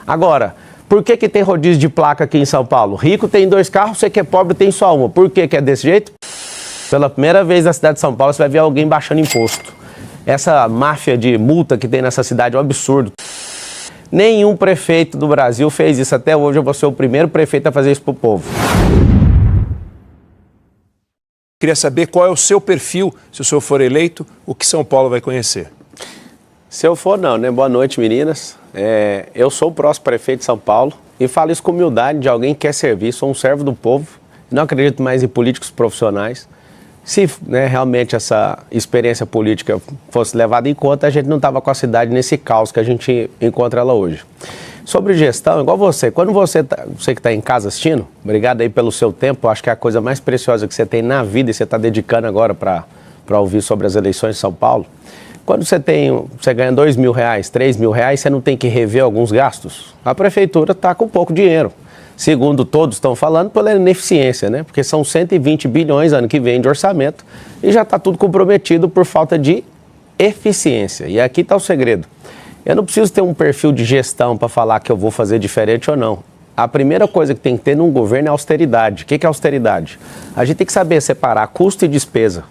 Agora, por que tem rodízio de placa aqui em São Paulo? Rico tem 2 carros, você que é pobre tem só uma. Por que é desse jeito? Pela primeira vez na cidade de São Paulo, você vai ver alguém baixando imposto. Essa máfia de multa que tem nessa cidade é um absurdo. Nenhum prefeito do Brasil fez isso até hoje. Eu vou ser o primeiro prefeito a fazer isso pro povo. Queria saber qual é o seu perfil, se o senhor for eleito, o que São Paulo vai conhecer. Se eu for, não, né? Boa noite, meninas. Eu sou o próximo prefeito de São Paulo e falo isso com humildade de alguém que quer servir. Sou um servo do povo, não acredito mais em políticos profissionais. Se realmente essa experiência política fosse levada em conta, a gente não estava com a cidade nesse caos que a gente encontra ela hoje. Sobre gestão, igual você, quando você que está em casa assistindo, obrigado aí pelo seu tempo, acho que é a coisa mais preciosa que você tem na vida e você está dedicando agora para ouvir sobre as eleições de São Paulo. Quando você ganha R$2.000, R$3.000, você não tem que rever alguns gastos? A prefeitura está com pouco dinheiro. Segundo todos estão falando, pela ineficiência, né? Porque são 120 bilhões ano que vem de orçamento e já está tudo comprometido por falta de eficiência. E aqui está o segredo. Eu não preciso ter um perfil de gestão para falar que eu vou fazer diferente ou não. A primeira coisa que tem que ter num governo é austeridade. O que é austeridade? A gente tem que saber separar custo e despesa.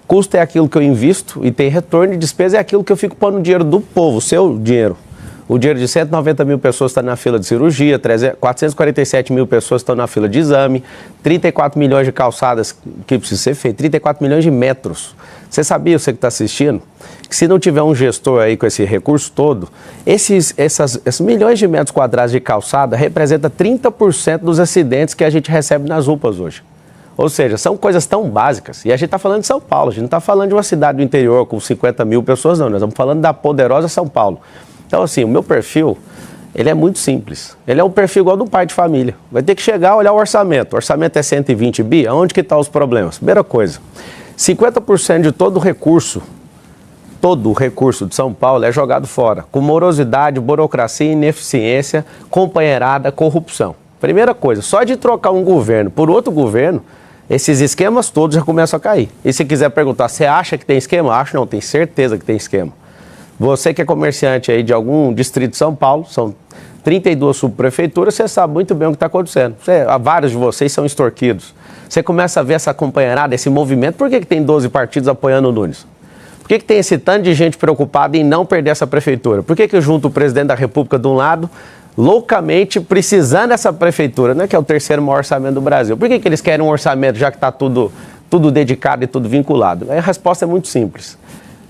Custo é aquilo que eu invisto e tem retorno, e despesa é aquilo que eu fico pondo dinheiro do povo, o seu dinheiro. O dinheiro de 190 mil pessoas está na fila de cirurgia, 447 mil pessoas estão na fila de exame, 34 milhões de calçadas que precisa ser feito, 34 milhões de metros. Você sabia, você que está assistindo, que se não tiver um gestor aí com esse recurso todo, esses milhões de metros quadrados de calçada representa 30% dos acidentes que a gente recebe nas UPAs hoje. Ou seja, são coisas tão básicas. E a gente está falando de São Paulo, a gente não está falando de uma cidade do interior com 50 mil pessoas, não. Nós estamos falando da poderosa São Paulo. Então, assim, o meu perfil, ele é muito simples. Ele é um perfil igual do pai de família. Vai ter que chegar, olhar o orçamento. O orçamento é 120 bi, aonde que estão os problemas? Primeira coisa, 50% de todo o recurso de São Paulo é jogado fora, com morosidade, burocracia, ineficiência, companheirada, corrupção. Primeira coisa, só de trocar um governo por outro governo, esses esquemas todos já começam a cair. E se quiser perguntar, você acha que tem esquema? Acho não, tenho certeza que tem esquema. Você que é comerciante aí de algum distrito de São Paulo, são 32 subprefeituras, você sabe muito bem o que está acontecendo. Vários de vocês são extorquidos. Você começa a ver essa companheirada, esse movimento. Por que tem 12 partidos apoiando o Nunes? Por que tem esse tanto de gente preocupada em não perder essa prefeitura? Por que junta o presidente da República de um lado, loucamente precisando dessa prefeitura, né, que é o terceiro maior orçamento do Brasil? Por que eles querem um orçamento já que está tudo dedicado e tudo vinculado? A resposta é muito simples.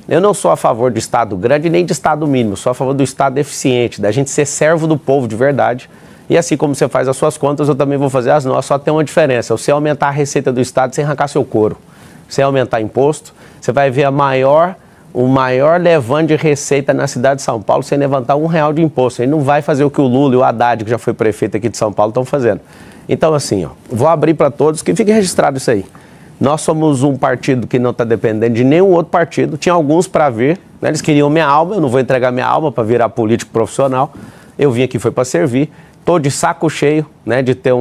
Eu não sou a favor do Estado grande nem de Estado mínimo, sou a favor do Estado eficiente, da gente ser servo do povo de verdade. E assim como você faz as suas contas, eu também vou fazer as nossas, só tem uma diferença: você aumentar a receita do Estado sem arrancar seu couro. Você aumentar imposto, você vai ver o maior levante de receita na cidade de São Paulo sem levantar R$1 de imposto. Ele não vai fazer o que o Lula e o Haddad, que já foi prefeito aqui de São Paulo, estão fazendo. Então, assim, vou abrir para todos, que fique registrado isso aí. Nós somos um partido que não está dependendo de nenhum outro partido. Tinha alguns para vir, né? Eles queriam minha alma, eu não vou entregar minha alma para virar político profissional. Eu vim aqui foi para servir. Estou de saco cheio, né, de ter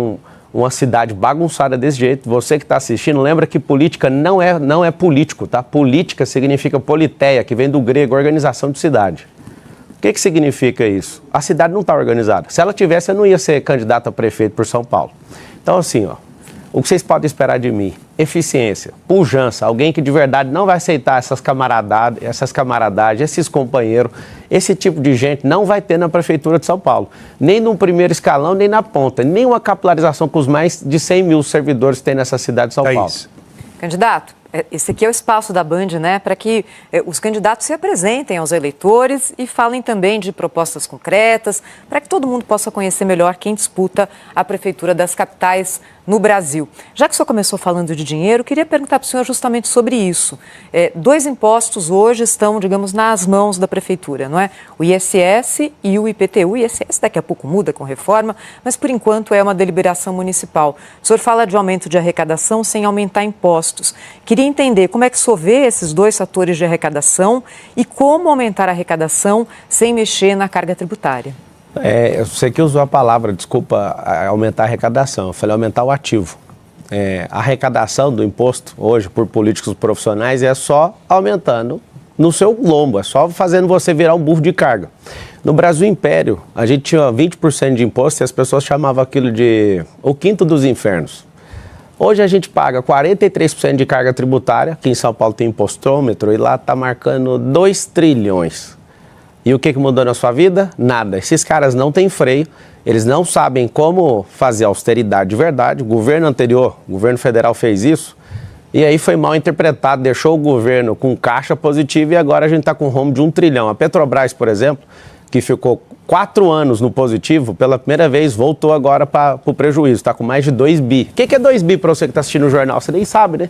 uma cidade bagunçada desse jeito. Você que está assistindo, lembra que política não é político, tá? Política significa politeia, que vem do grego, organização de cidade. O que significa isso? A cidade não está organizada. Se ela tivesse, eu não ia ser candidato a prefeito por São Paulo. Então, assim, o que vocês podem esperar de mim? Eficiência, pujança, alguém que de verdade não vai aceitar essas camaradagens, esses companheiros, esse tipo de gente não vai ter na Prefeitura de São Paulo. Nem no primeiro escalão, nem na ponta. Nem uma capilarização com os mais de 100 mil servidores que tem nessa cidade de São Paulo. Candidato, esse aqui é o espaço da Band, né, para que os candidatos se apresentem aos eleitores e falem também de propostas concretas, para que todo mundo possa conhecer melhor quem disputa a Prefeitura das capitais no Brasil. Já que o senhor começou falando de dinheiro, queria perguntar para o senhor justamente sobre isso. 2 impostos hoje estão, digamos, nas mãos da Prefeitura, não é? O ISS e o IPTU. O ISS daqui a pouco muda com reforma, mas por enquanto é uma deliberação municipal. O senhor fala de aumento de arrecadação sem aumentar impostos. Queria entender como é que o senhor vê esses 2 fatores de arrecadação e como aumentar a arrecadação sem mexer na carga tributária. Eu sei que usou a palavra, desculpa, aumentar a arrecadação. Eu falei aumentar o ativo. A arrecadação do imposto hoje por políticos profissionais é só aumentando no seu lombo, é só fazendo você virar um burro de carga. No Brasil Império, a gente tinha 20% de imposto e as pessoas chamavam aquilo de o quinto dos infernos. Hoje a gente paga 43% de carga tributária, aqui em São Paulo tem impostômetro e lá está marcando 2 trilhões. E o que mudou na sua vida? Nada. Esses caras não têm freio, eles não sabem como fazer austeridade de verdade. O governo anterior, o governo federal fez isso, e aí foi mal interpretado, deixou o governo com caixa positivo e agora a gente está com um rombo de 1 trilhão. A Petrobras, por exemplo, que ficou 4 anos no positivo, pela primeira vez voltou agora para o prejuízo, está com mais de 2 bi. O que é 2 bi para você que está assistindo o jornal? Você nem sabe, né?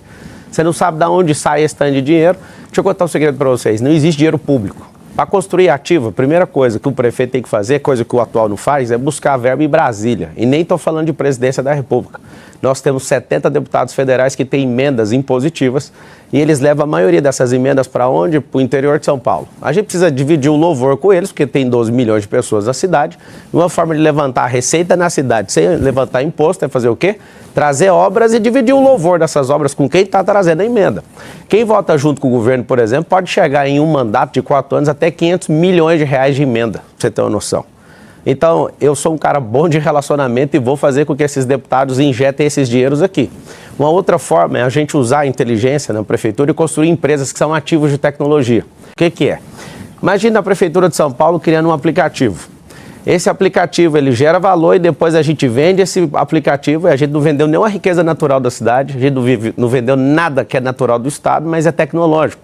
Você não sabe de onde sai esse tanto de dinheiro. Deixa eu contar um segredo para vocês, não existe dinheiro público. Para construir ativo, a primeira coisa que o prefeito tem que fazer, coisa que o atual não faz, é buscar verba em Brasília. E nem estou falando de presidência da República. Nós temos 70 deputados federais que têm emendas impositivas e eles levam a maioria dessas emendas para onde? Para o interior de São Paulo. A gente precisa dividir o louvor com eles, porque tem 12 milhões de pessoas na cidade. Uma forma de levantar a receita na cidade sem levantar imposto é fazer o quê? Trazer obras e dividir o louvor dessas obras com quem está trazendo a emenda. Quem vota junto com o governo, por exemplo, pode chegar em um mandato de 4 anos até 500 milhões de reais de emenda, pra você ter uma noção. Então, eu sou um cara bom de relacionamento e vou fazer com que esses deputados injetem esses dinheiros aqui. Uma outra forma é a gente usar a inteligência na prefeitura e construir empresas que são ativos de tecnologia. O que é? Imagina a Prefeitura de São Paulo criando um aplicativo. Esse aplicativo, ele gera valor e depois a gente vende esse aplicativo e a gente não vendeu nenhuma riqueza natural da cidade, a gente não vendeu nada que é natural do Estado, mas é tecnológico.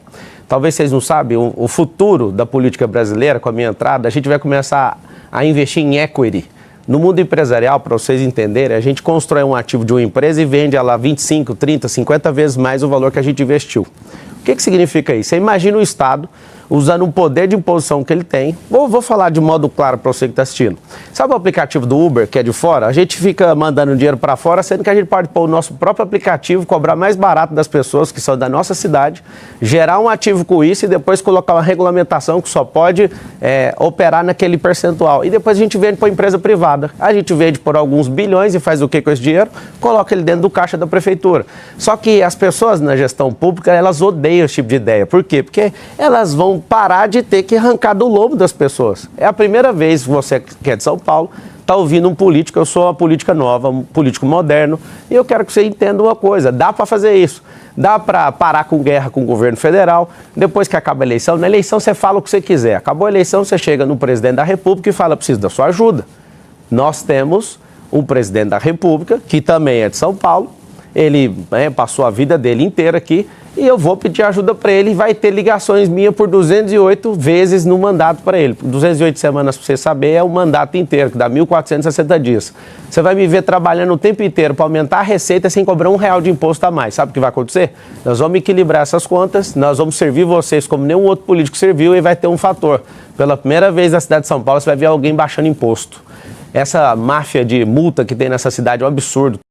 Talvez vocês não sabem, o futuro da política brasileira, com a minha entrada, a gente vai começar a investir em equity. No mundo empresarial, para vocês entenderem, a gente constrói um ativo de uma empresa e vende ela 25, 30, 50 vezes mais o valor que a gente investiu. O que significa isso? Você imagina o Estado usando o poder de imposição que ele tem. Vou falar de modo claro para você que está assistindo. Sabe o aplicativo do Uber, que é de fora? A gente fica mandando dinheiro para fora, sendo que a gente pode pôr o nosso próprio aplicativo, cobrar mais barato das pessoas que são da nossa cidade, gerar um ativo com isso e depois colocar uma regulamentação que só pode operar naquele percentual. E depois a gente vende para a empresa privada. A gente vende por alguns bilhões e faz o que com esse dinheiro? Coloca ele dentro do caixa da prefeitura. Só que as pessoas na gestão pública, elas odeiam esse tipo de ideia. Por quê? Porque elas vão parar de ter que arrancar do lobo das pessoas. É a primeira vez que você que é de São Paulo está ouvindo um político, eu sou uma política nova, um político moderno, e eu quero que você entenda uma coisa, dá para fazer isso. Dá para parar com guerra com o governo federal, depois que acaba a eleição, na eleição você fala o que você quiser. Acabou a eleição, você chega no presidente da República e fala, preciso da sua ajuda. Nós temos um presidente da República, que também é de São Paulo, ele passou a vida dele inteira aqui, e eu vou pedir ajuda para ele e vai ter ligações minhas por 208 vezes no mandato para ele. 208 semanas, para você saber, é o mandato inteiro, que dá 1.460 dias. Você vai me ver trabalhando o tempo inteiro para aumentar a receita sem cobrar R$1 de imposto a mais. Sabe o que vai acontecer? Nós vamos equilibrar essas contas, nós vamos servir vocês como nenhum outro político serviu e vai ter um fator. Pela primeira vez na cidade de São Paulo, você vai ver alguém baixando imposto. Essa máfia de multa que tem nessa cidade é um absurdo.